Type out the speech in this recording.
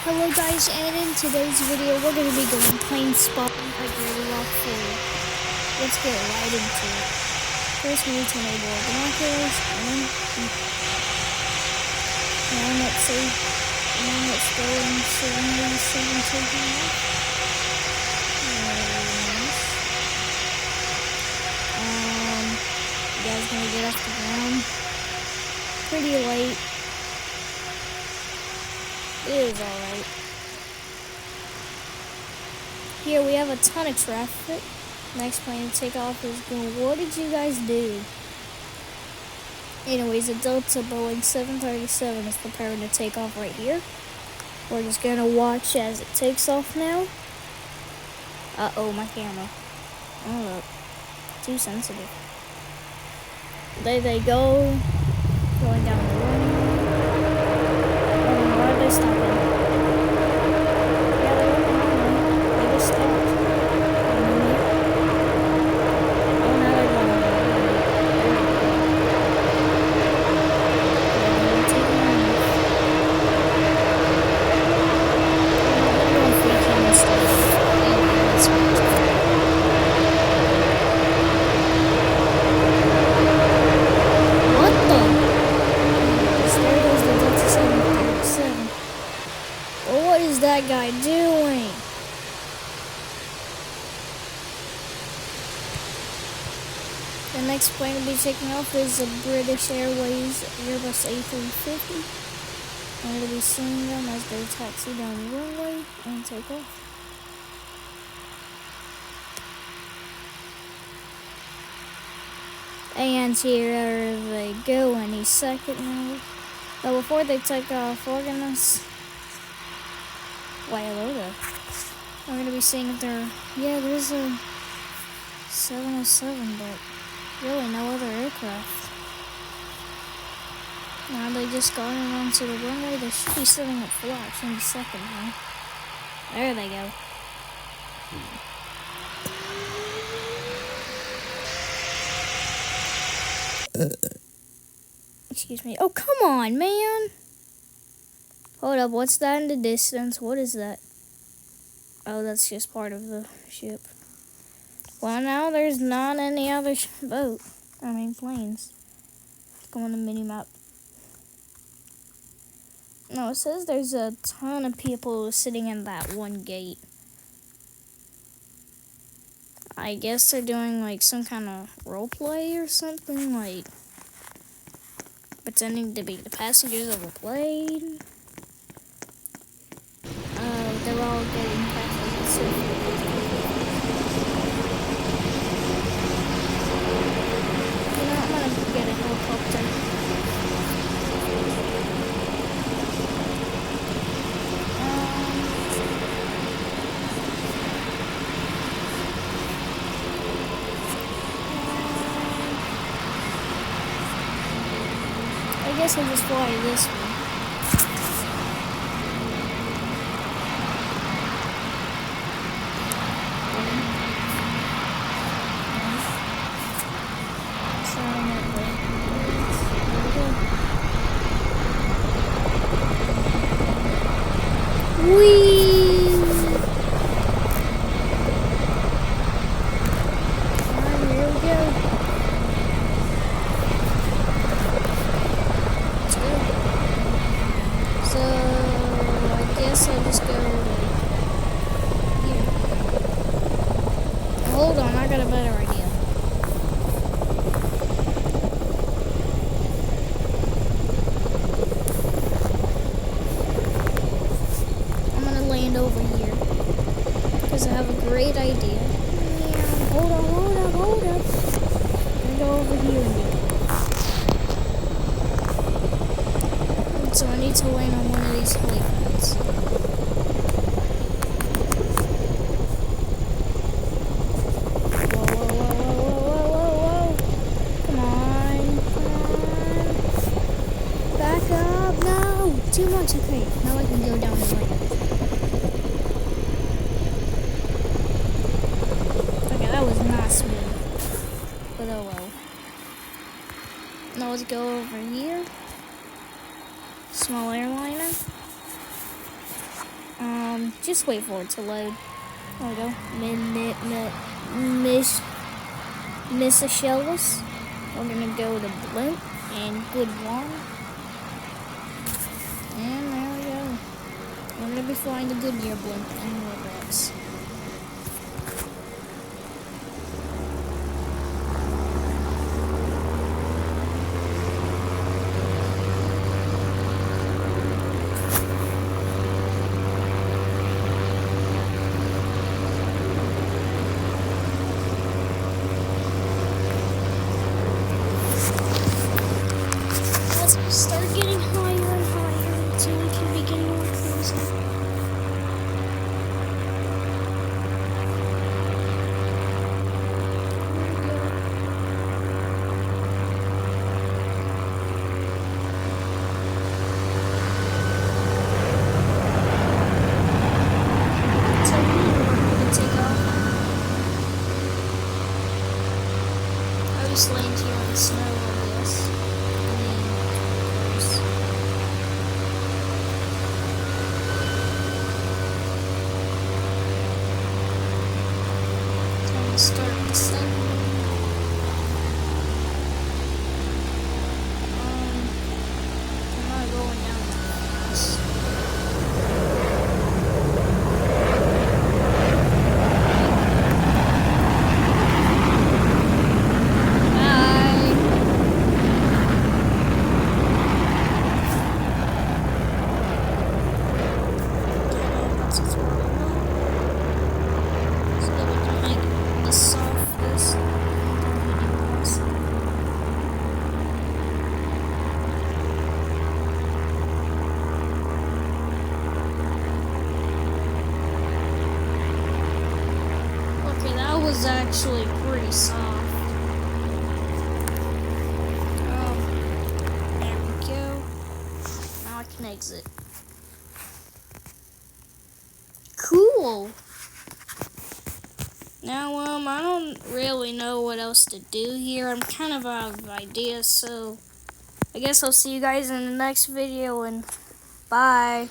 Hello guys, and in today's video we're going to be going plane spotting a gray rock foil. Let's get right into it. First we need to enable our binoculars and let's go and 77 taking off. You guys gonna get off the ground pretty late. It is alright. Here we have a ton of traffic. Next plane to take off is going. What did you guys do? Anyways, a Delta Boeing 737 is preparing to take off right here. We're just gonna watch as it takes off now. Uh-oh, my camera. Oh, too sensitive. There they go. Going down the runway. Why are they stopping? Yeah, they're running on. They just stopped. Oh, now they're going. They're taking off. They're going free cam instead. That's right. What the? There goes the Delta 737. Well, what is that guy doing? The next plane to be taking off is the British Airways Airbus A350. And we'll be seeing them as they taxi down the runway and take off. And here they go any second now. But before they take off, we're gonna hello there. We're gonna be seeing if they're there's a 707, but really no other aircraft. Now they just got in onto the runway. They should be setting up flaps any second now. There they go. Excuse me. Oh, come on, man. Hold up. What's that in the distance? What is that? Oh, that's just part of the ship. Well, now there's not any other planes. Let's go on the mini-map. No, it says there's a ton of people sitting in that one gate. I guess they're doing, like, some kind of role play or something, like pretending to be the passengers of a plane. They're all getting passengers. You know, I'm gonna get a helicopter. I guess we'll just fly this one. Whee! Alright, here we go. Let's go. So, I guess I'll just go here. Hold on, I got a better idea. Over here because I have a great idea. Hold up. I'm gonna go over here and do it. So I need to land on one of these helipads. Whoa. Come on. Back up. No. Too much. Okay. Now I can go down the lane. That was not smooth, but oh well. Now let's go over here. Small airliner. Just wait for it to load. There we go. Miss a Shellis. We're gonna go to Blimp and Good One. And there we go. We're gonna be flying the Goodyear Blimp in Roblox. Let's start getting higher and higher until we can begin more cruising. Just land here in the snow, I guess. Time to start descending. I'm not going down too fast. Was actually pretty soft. There we go. Now I can exit. Cool. Now, I don't really know what else to do here. I'm kind of out of ideas, so I guess I'll see you guys in the next video, and bye.